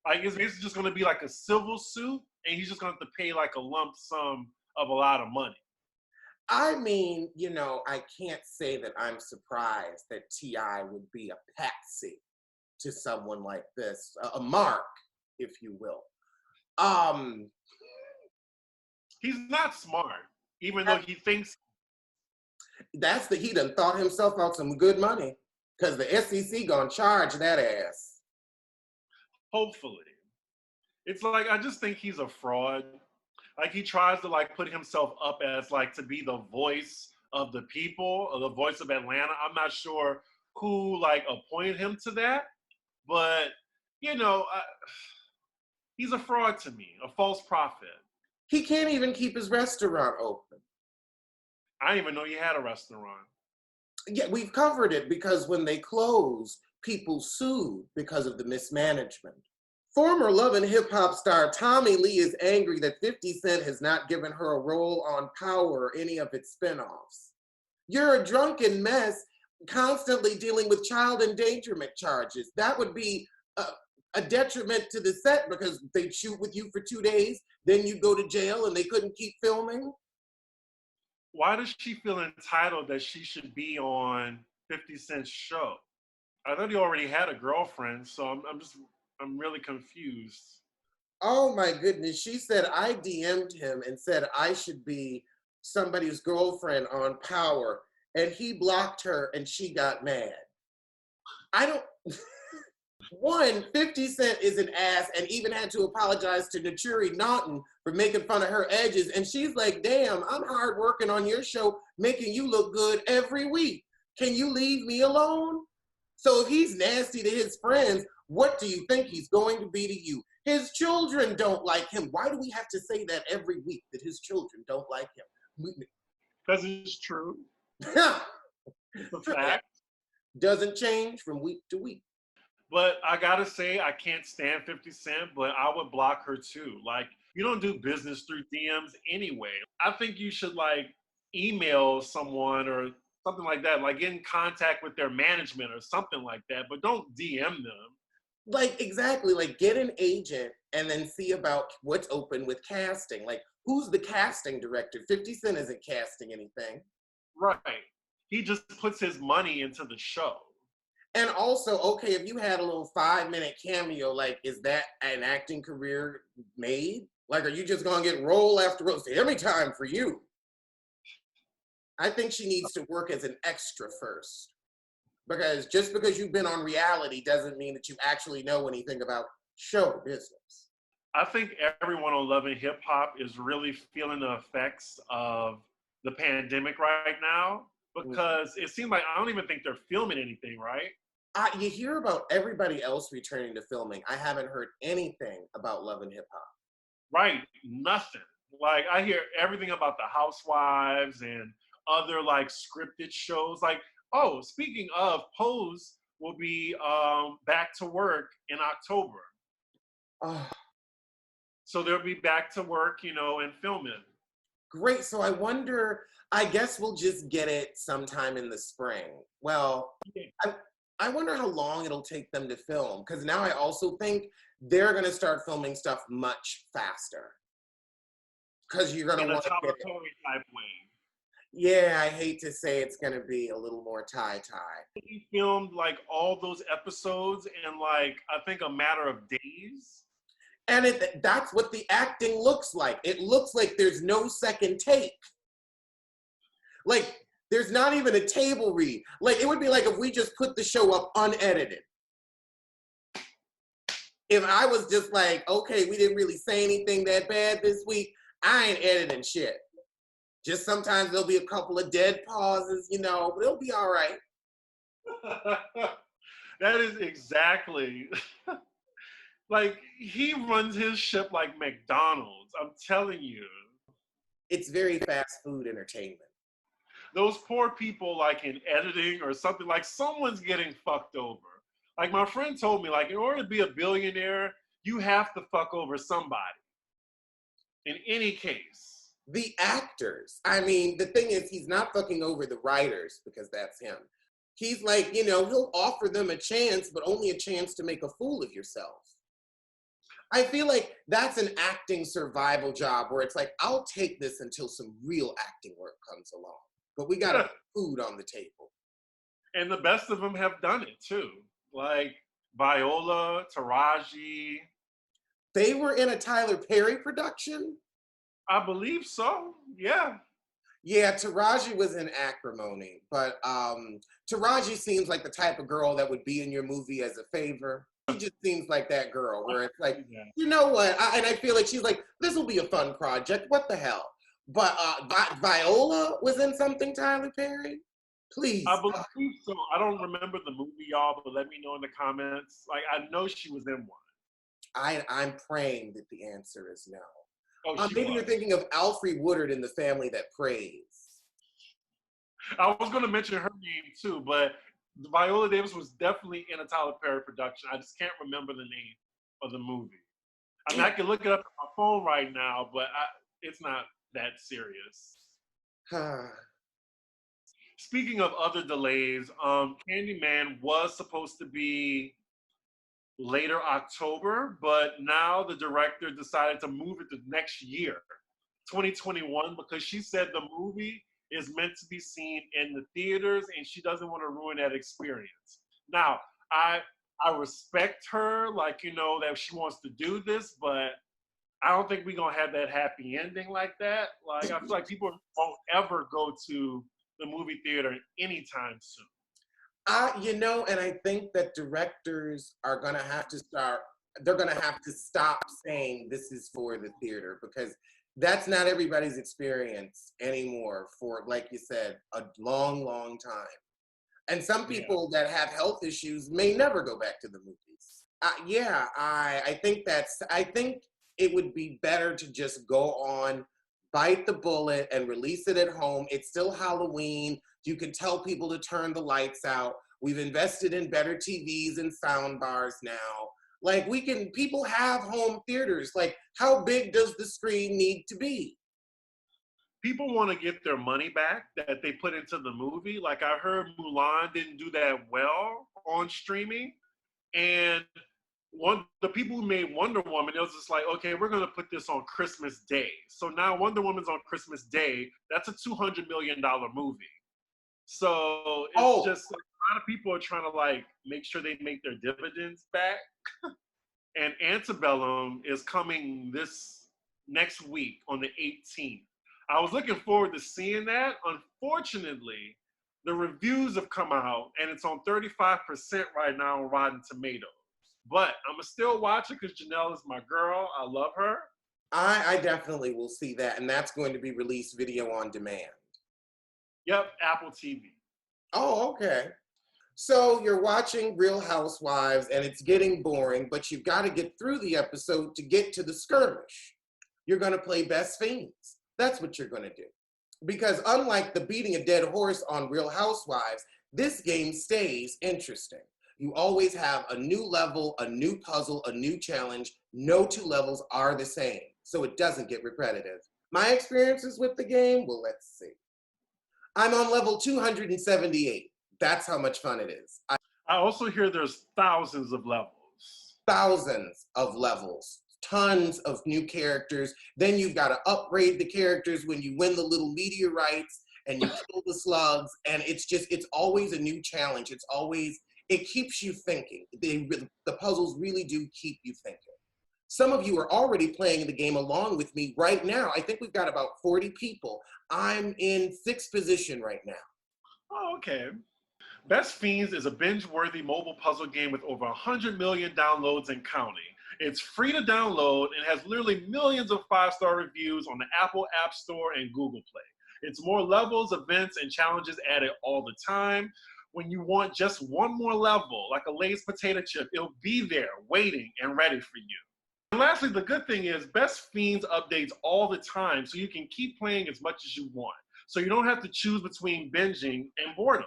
B: Like, it's just going to be like a civil suit, and he's just going to have to pay like a lump sum of a lot of money.
A: I mean, you know, I can't say that I'm surprised that T.I. would be a patsy to someone like this, a mark, if you will.
B: He's not smart, even though he thinks.
A: He done thought himself out some good money, because the SEC gonna charge that ass.
B: Hopefully. It's like, I just think he's a fraud. Like, he tries to like put himself up as like to be the voice of the people, or the voice of Atlanta. I'm not sure who like appointed him to that, but you know, he's a fraud to me, a false prophet.
A: He can't even keep his restaurant open.
B: I didn't even know he had a restaurant.
A: Yeah, we've covered it because when they closed, people sued because of the mismanagement. Former Love and Hip Hop star Tommy Lee is angry that 50 Cent has not given her a role on Power or any of its spinoffs. You're a drunken mess constantly dealing with child endangerment charges. That would be a detriment to the set because they'd shoot with you for 2 days, then you go to jail and they couldn't keep filming.
B: Why does she feel entitled that she should be on 50 Cent's show? I thought he already had a girlfriend, so I'm really confused.
A: Oh my goodness. She said I DM'd him and said I should be somebody's girlfriend on Power, and he blocked her and she got mad. I don't. One, 50 Cent is an ass and even had to apologize to Naturi for making fun of her edges. And she's like, damn, I'm hard working on your show, making you look good every week. Can you leave me alone? So if he's nasty to his friends, what do you think he's going to be to you? His children don't like him. Why do we have to say that every week, that his children don't like him?
B: Because it's true. It's a fact.
A: Doesn't change from week to week.
B: But I gotta say, I can't stand 50 Cent, but I would block her too. Like, you don't do business through DMs anyway. I think you should like email someone or something like that, like get in contact with their management or something like that, but don't DM them.
A: Like, exactly, like get an agent and then see about what's open with casting. Like, who's the casting director? 50 Cent isn't casting anything.
B: Right. He just puts his money into the show.
A: And also, okay, if you had a little 5-minute cameo, like, is that an acting career made? Like, are you just gonna get role after role? Say, every time for you. I think she needs to work as an extra first. Because just because you've been on reality doesn't mean that you actually know anything about show business.
B: I think everyone on Love and Hip Hop is really feeling the effects of the pandemic right now because it seems like I don't even think they're filming anything, right?
A: You hear about everybody else returning to filming. I haven't heard anything about Love and Hip Hop.
B: Right, nothing. Like I hear everything about the Housewives and other like scripted shows. Like, oh, speaking of, Pose will be back to work in October.
A: Oh.
B: So they'll be back to work, you know, and filming.
A: Great. So I wonder, I guess we'll just get it sometime in the spring. Well, I wonder how long it'll take them to film, because now I also think they're going to start filming stuff much faster. Because you're going to want to get it.
B: Type way.
A: Yeah, I hate to say it's going to be a little more tie-tie.
B: He filmed like all those episodes in like, I think a matter of days.
A: And that's what the acting looks like. It looks like there's no second take. Like, there's not even a table read. Like, it would be like if we just put the show up unedited. If I was just like, okay, we didn't really say anything that bad this week, I ain't editing shit. Just sometimes there'll be a couple of dead pauses, you know, but it'll be all right.
B: That is exactly... Like, he runs his ship like McDonald's, I'm telling you.
A: It's very fast food entertainment.
B: Those poor people, like in editing or something, like someone's getting fucked over. Like my friend told me, like in order to be a billionaire, you have to fuck over somebody. In any case.
A: The actors. I mean, the thing is, he's not fucking over the writers because that's him. He's like, you know, he'll offer them a chance, but only a chance to make a fool of yourself. I feel like that's an acting survival job where it's like, I'll take this until some real acting work comes along. But we got food on the table.
B: And the best of them have done it too. Like Viola, Taraji.
A: They were in a Tyler Perry production?
B: I believe so, yeah.
A: Yeah, Taraji was in Acrimony, but Taraji seems like the type of girl that would be in your movie as a favor. She just seems like that girl where it's like, you know what? And I feel like she's like, this will be a fun project. What the hell? But Viola was in something Tyler Perry? Please.
B: I believe so. I don't remember the movie, y'all, but let me know in the comments. Like, I know she was in one.
A: I'm praying that the answer is no.
B: Oh,
A: maybe you're thinking of Alfre Woodard in The Family That Prays.
B: I was going to mention her name too, but Viola Davis was definitely in a Tyler Perry production. I just can't remember the name. of the movie. I mean, I can look it up on my phone right now, but it's not that serious. Speaking of other delays, Candyman was supposed to be later October, but now the director decided to move it to next year, 2021, because she said the movie is meant to be seen in the theaters and she doesn't want to ruin that experience. Now, I respect her, like, you know, that she wants to do this, but I don't think we're gonna have that happy ending like that. Like, I feel like people won't ever go to the movie theater anytime soon.
A: You know, and I think that directors are gonna have to they're gonna have to stop saying this is for the theater, because that's not everybody's experience anymore for, like you said, a long, long time. And some
B: Yeah.
A: people that have health issues may never go back to the movies. Yeah, I think it would be better to just go on, bite the bullet, and release it at home. It's still Halloween. You can tell people to turn the lights out. We've invested in better TVs and sound bars now. Like, people have home theaters. Like, how big does the screen need to be?
B: People want to get their money back that they put into the movie. Like, I heard Mulan didn't do that well on streaming, and the people who made Wonder Woman, it was just like, okay, we're gonna put this on Christmas Day. So now Wonder Woman's on Christmas Day. That's a $200 million movie. So it's
A: Oh,
B: just like, a lot of people are trying to like make sure they make their dividends back. And Antebellum is coming this next week on the 18th. I was looking forward to seeing that. Unfortunately, the reviews have come out and it's on 35% right now on Rotten Tomatoes. But I'm going to still watch it because Janelle is my girl. I love her.
A: I definitely will see that, and that's going to be released video on demand.
B: Yep, Apple TV.
A: Oh, okay. So you're watching Real Housewives and it's getting boring, but you've got to get through the episode to get to the skirmish. You're going to play Best Fiends. That's what you're going to do. Because unlike the beating a dead horse on Real Housewives, this game stays interesting. You always have a new level, a new puzzle, a new challenge. No two levels are the same, so it doesn't get repetitive. My experiences with the game, well, let's see. I'm on level 278. That's how much fun it is.
B: I also hear there's thousands of levels.
A: Thousands of levels, tons of new characters. Then you've got to upgrade the characters when you win the little meteorites and you kill the slugs. And it's always a new challenge. It keeps you thinking. The puzzles really do keep you thinking. Some of you are already playing the game along with me right now. I think we've got about 40 people. I'm in 6th position right now.
B: Oh, okay. Best Fiends is a binge-worthy mobile puzzle game with over 100 million downloads and counting. It's free to download and has literally millions of 5-star reviews on the Apple App Store and Google Play. It's more levels, events, and challenges added all the time. When you want just one more level, like a Lay's potato chip, it'll be there, waiting and ready for you. And lastly, the good thing is Best Fiends updates all the time, so you can keep playing as much as you want. So you don't have to choose between binging and boredom.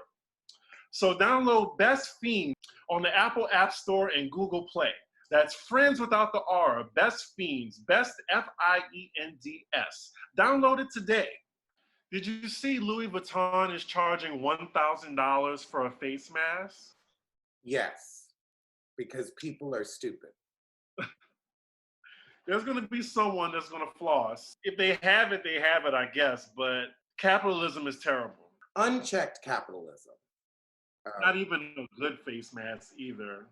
B: So download Best Fiends on the Apple App Store and Google Play. That's friends without the R, Best Fiends, Best Fiends. Download it today. Did you see Louis Vuitton is charging $1,000 for a face mask?
A: Yes, because people are stupid.
B: There's going to be someone that's going to floss. If they have it, I guess. But capitalism is terrible.
A: Unchecked capitalism.
B: Not even a good face mask either.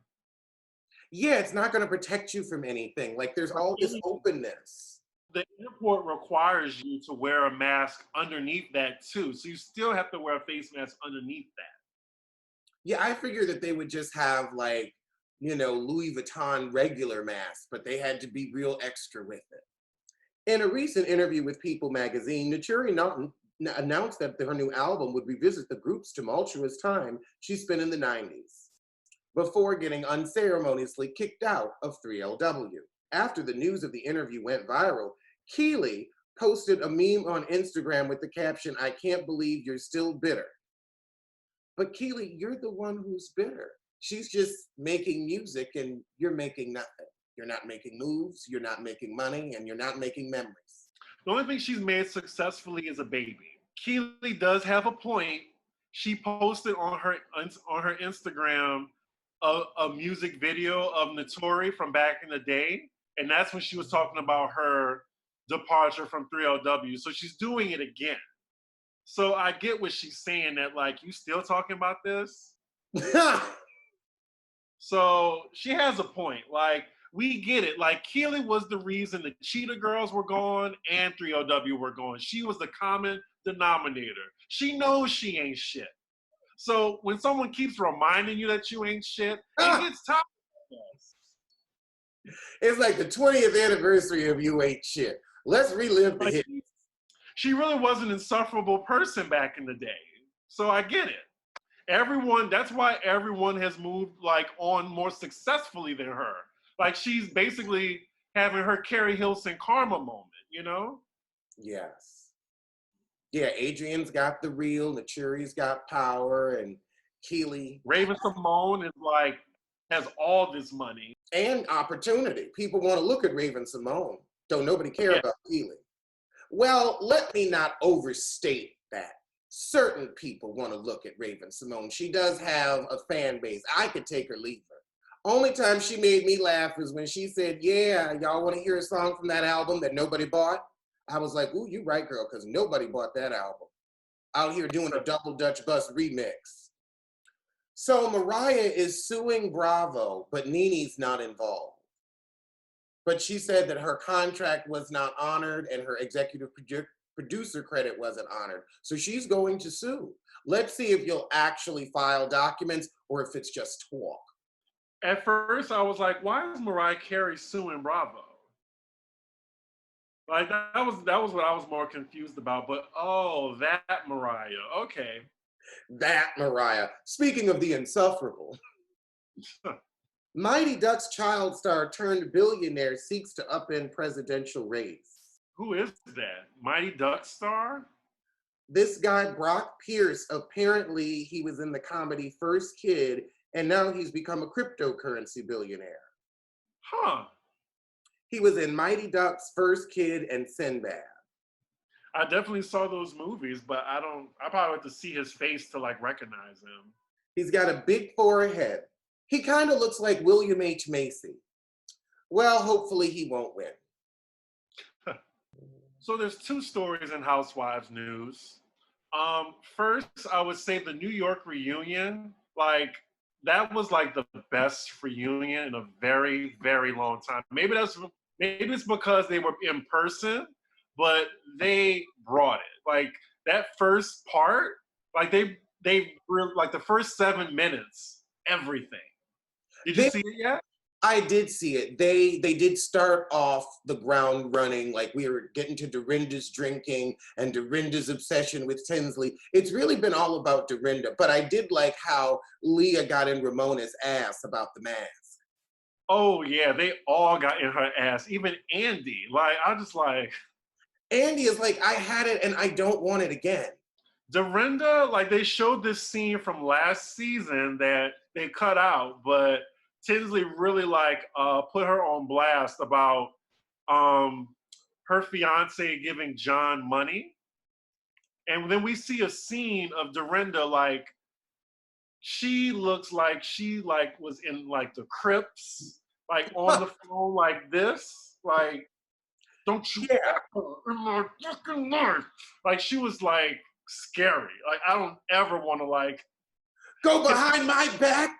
A: Yeah, it's not going to protect you from anything. Like, there's all this openness.
B: The airport requires you to wear a mask underneath that too. So you still have to wear a face mask underneath that.
A: Yeah, I figured that they would just have, like, Louis Vuitton regular masks, but they had to be real extra with it. In a recent interview with People magazine, Naturi announced that her new album would revisit the group's tumultuous time she spent in the 90s, before getting unceremoniously kicked out of 3LW. After the news of the interview went viral, Keely posted a meme on Instagram with the caption, "I can't believe you're still bitter." But Keely, you're the one who's bitter. She's just making music and you're making nothing. You're not making moves, you're not making money, and you're not making memories.
B: The only thing she's made successfully is a baby. Keely does have a point. She posted on her Instagram a music video of Naturi from back in the day, and that's when she was talking about her departure from 3LW. So she's doing it again. So I get what she's saying, that like, you still talking about this? So she has a point. Like, we get it. Like, Keely was the reason the Cheetah Girls were gone and 3LW were gone. She was the common denominator. She knows she ain't shit. So when someone keeps reminding you that you ain't shit, it gets tired of us.
A: It's like the 20th anniversary of You Ain't Shit. Let's relive the
B: Like,
A: hit.
B: she really was an insufferable person back in the day. So I get it. That's why everyone has moved like on more successfully than her. Like, she's basically having her Carrie Hilson karma moment, you know?
A: Yes. Yeah, Adrian's got the real, Naturi's got power, and Keely.
B: Raven Simone is like, has all this money.
A: And opportunity. People want to look at Raven Simone. Don't nobody care about Keely. Well, let me not overstate that. Certain people want to look at Raven Simone. She does have a fan base. I could take her, leave her. Only time she made me laugh was when she said, yeah, y'all want to hear a song from that album that nobody bought? I was like, ooh, you right, girl, because nobody bought that album. Out here doing a double Dutch bus remix. So Mariah is suing Bravo, but Nene's not involved. But she said that her contract was not honored and her executive producer credit wasn't honored. So she's going to sue. Let's see if you'll actually file documents or if it's just talk.
B: At first, I was like, why is Mariah Carey suing Bravo? Like, that was what I was more confused about. But oh, that Mariah. Okay.
A: That Mariah. Speaking of the insufferable. Mighty Ducks child star turned billionaire seeks to upend presidential race.
B: Who is that? Mighty Ducks star?
A: This guy, Brock Pierce, apparently he was in the comedy First Kid, and now he's become a cryptocurrency billionaire.
B: Huh.
A: He was in Mighty Ducks, First Kid, and Sinbad.
B: I definitely saw those movies, but I probably have to see his face to like recognize him.
A: He's got a big forehead. He kind of looks like William H. Macy. Well, hopefully he won't win.
B: So there's two stories in Housewives news. First, I would say the New York reunion, like, that was like the best reunion in a very, very long time. Maybe it's because they were in person, but they brought it. Like, that first part, like they were like the first 7 minutes, everything. Did you see it yet?
A: I did see it. They did start off the ground running, like we were getting to Dorinda's drinking and Dorinda's obsession with Tinsley. It's really been all about Dorinda, but I did like how Leah got in Ramona's ass about the mask.
B: Oh yeah, they all got in her ass. Even Andy. Like, I just like,
A: Andy is like, I had it and I don't want it again.
B: Dorinda, like, they showed this scene from last season that they cut out, but Tinsley really like put her on blast about her fiance giving John money. And then we see a scene of Dorinda, like, she looks like she like was in like the Crips, like on the phone like this, like, don't you ever in my fucking life. Like, she was like scary. Like, I don't ever want to like
A: go behind my back.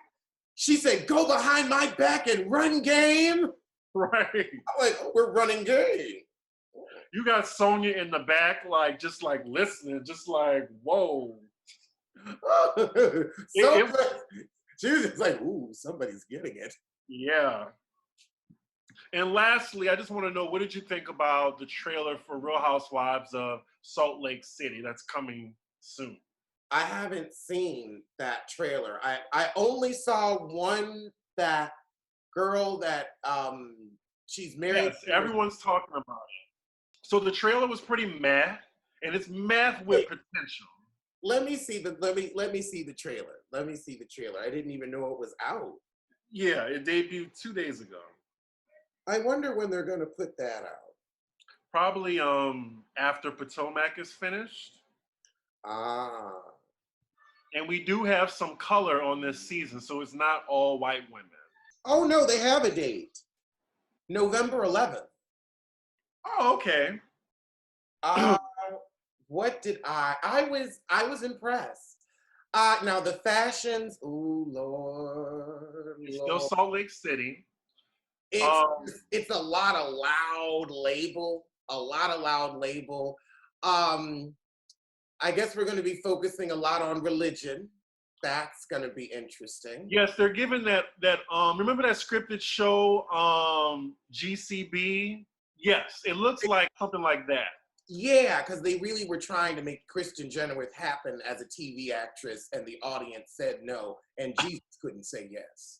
A: She said, go behind my back and run game.
B: Right.
A: I'm like, oh, we're running game.
B: You got Sonia in the back, like, just like listening, just like, whoa.
A: She was just like, ooh, somebody's getting it.
B: Yeah. And lastly, I just want to know, what did you think about the trailer for Real Housewives of Salt Lake City that's coming soon?
A: I haven't seen that trailer. I only saw one, that girl that she's married.
B: Yes, everyone's talking about it. So the trailer was pretty meh, and it's meh with potential.
A: Let me see the trailer. Let me see the trailer. I didn't even know it was out.
B: Yeah, it debuted 2 days ago.
A: I wonder when they're going to put that out.
B: Probably after Potomac is finished.
A: Ah.
B: And we do have some color on this season, so it's not all white women.
A: Oh no, they have a date. November 11th.
B: Oh, okay.
A: Uh, what did I was impressed. Now the fashions, ooh, Lord,
B: It's still
A: Lord.
B: Salt Lake City.
A: It's it's a lot of loud label, a lot of loud label. I guess we're going to be focusing a lot on religion. That's going to be interesting.
B: Yes, they're giving that remember that scripted show GCB? Yes, it looks like something like that.
A: Yeah, because they really were trying to make Kristen Chenoweth happen as a TV actress, and the audience said no, and Jesus couldn't say yes.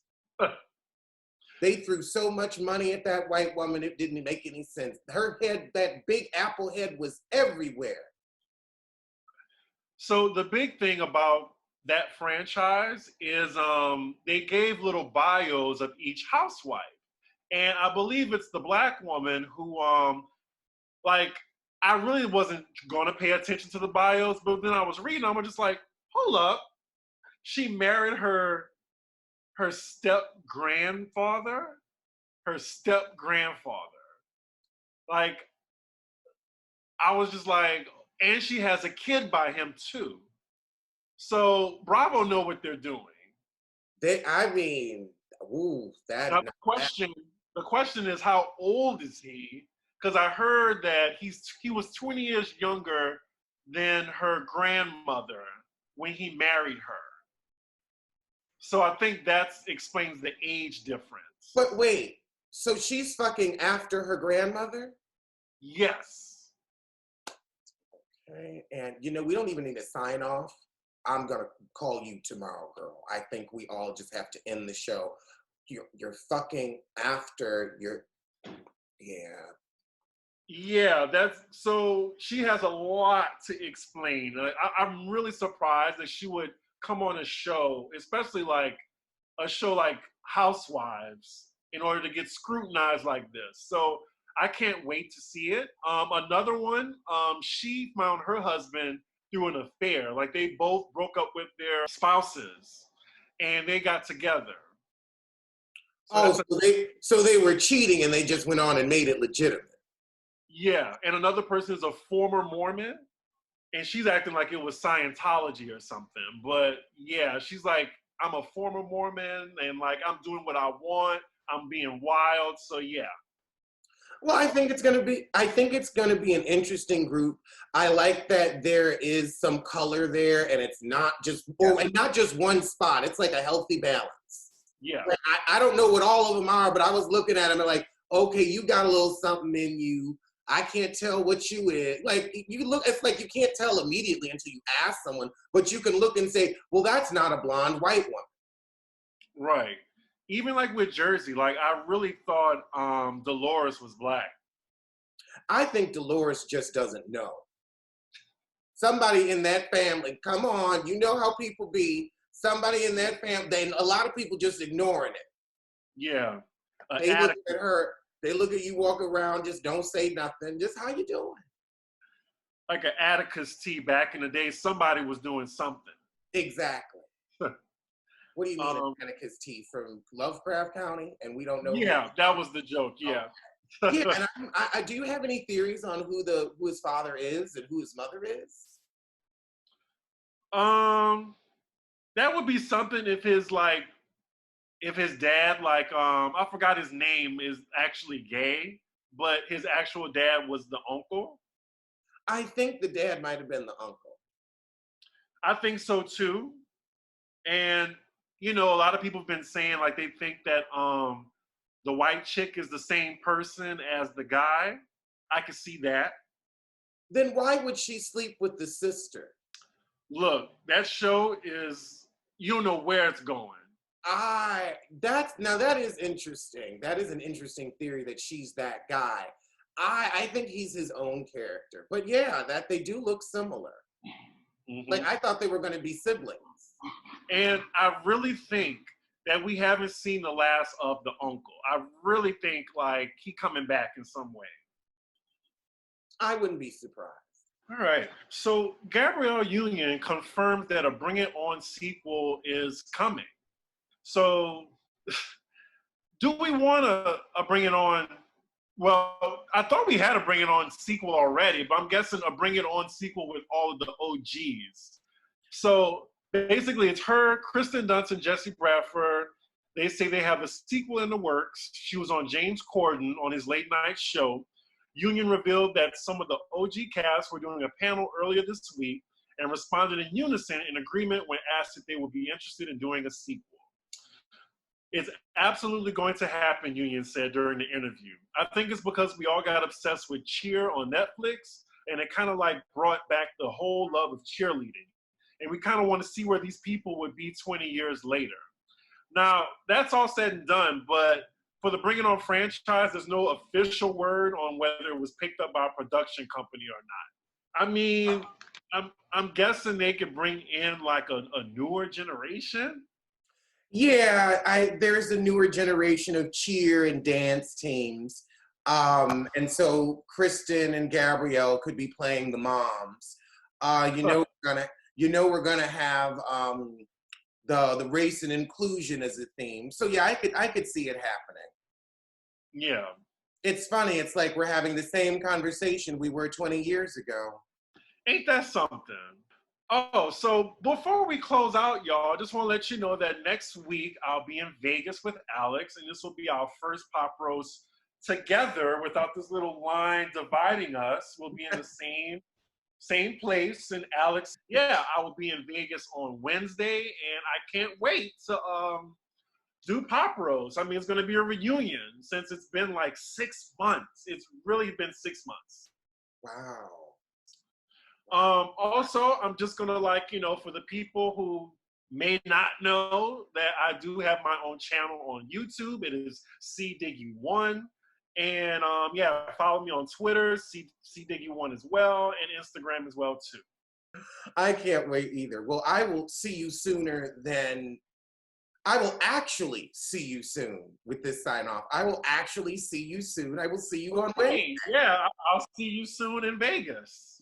A: They threw so much money at that white woman, it didn't make any sense. Her head, that big apple head, was everywhere.
B: So the big thing about that franchise is they gave little bios of each housewife. And I believe it's the black woman who like I really wasn't gonna pay attention to the bios, but then I was reading, I'm just like, hold up. She married her step grandfather. Like, I was just like, and she has a kid by him too. So Bravo know what they're doing.
A: I mean, ooh,
B: Now the question is, how old is he? Because I heard that he was 20 years younger than her grandmother when he married her. So I think that explains the age difference.
A: But wait, so she's fucking after her grandmother?
B: Yes.
A: Okay, and we don't even need to sign off. I'm gonna call you tomorrow, girl. I think we all just have to end the show. You're fucking after your, yeah.
B: Yeah, so she has a lot to explain. I'm really surprised that she would come on a show, especially like a show like Housewives, in order to get scrutinized like this. So I can't wait to see it. Another one, she found her husband through an affair. Like they both broke up with their spouses and they got together.
A: So they were cheating and they just went on and made it legitimate.
B: Yeah, and another person is a former Mormon, and she's acting like it was Scientology or something. But yeah, she's like, I'm a former Mormon, and like I'm doing what I want. I'm being wild. So yeah.
A: Well, I think it's gonna be an interesting group. I like that there is some color there, and it's not just and not just one spot. It's like a healthy balance.
B: Yeah.
A: Like, I don't know what all of them are, but I was looking at them and like, okay, you got a little something in you. I can't tell what you is. Like you look, it's like you can't tell immediately until you ask someone, but you can look and say, well, that's not a blonde white woman.
B: Right. Even like with Jersey, like I really thought Dolores was black.
A: I think Dolores just doesn't know. Somebody in that family, come on, you know how people be. Somebody in that family, a lot of people just ignoring it.
B: Yeah.
A: They look at her. They look at you, walk around, just don't say nothing. Just how you doing?
B: Like an Atticus T back in the day, somebody was doing something.
A: Exactly. What do you mean Atticus T from Lovecraft County? And we don't know.
B: Yeah, that was the joke. Yeah.
A: Yeah, and I do you have any theories on who his father is and who his mother is?
B: That would be something if his dad, like, I forgot his name, is actually gay, but his actual dad was the uncle.
A: I think the dad might have been the uncle.
B: I think so too. And, a lot of people have been saying, like, they think that the white chick is the same person as the guy. I could see that.
A: Then why would she sleep with the sister?
B: Look, that show is, you don't know where it's going.
A: That is interesting. That is an interesting theory that she's that guy. I think he's his own character. But yeah, that they do look similar. Mm-hmm. Like I thought they were going to be siblings.
B: And I really think that we haven't seen the last of the uncle. I really think like he coming back in some way.
A: I wouldn't be surprised.
B: All right. So Gabrielle Union confirmed that a Bring It On sequel is coming. So do we want a Bring It On? Well, I thought we had a Bring It On sequel already, but I'm guessing a Bring It On sequel with all of the OGs. So basically, it's her, Kristen Dunst, and Jesse Bradford. They say they have a sequel in the works. She was on James Corden on his late night show. Union revealed that some of the OG cast were doing a panel earlier this week and responded in unison in agreement when asked if they would be interested in doing a sequel. It's absolutely going to happen, Union said during the interview. I think it's because we all got obsessed with Cheer on Netflix, and it kind of like brought back the whole love of cheerleading. And we kind of want to see where these people would be 20 years later. Now, that's all said and done, but for the Bring It On franchise, there's no official word on whether it was picked up by a production company or not. I mean, I'm guessing they could bring in like a newer generation.
A: Yeah, there's a newer generation of cheer and dance teams. And so Kristen and Gabrielle could be playing the moms. We're gonna have the race and inclusion as a theme. So yeah, I could see it happening.
B: Yeah.
A: It's funny, it's like we're having the same conversation we were 20 years ago.
B: Ain't that something? Oh, so before we close out, y'all, I just want to let you know that next week I'll be in Vegas with Alex, and this will be our first pop roast together without this little line dividing us. We'll be in the same place. And Alex, yeah, I will be in Vegas on Wednesday, and I can't wait to do pop roast. I mean, it's going to be a reunion since it's been like 6 months. It's really been 6 months.
A: Wow.
B: Also, I'm just gonna for the people who may not know that I do have my own channel on YouTube. It is cdiggy1, and follow me on Twitter, cdiggy1 as well, and Instagram as well too.
A: I can't wait either. Well, I will see you sooner than. I will actually see you soon with this sign off. I will actually see you soon. I will see you on Wednesday.
B: Yeah, I'll see you soon in Vegas.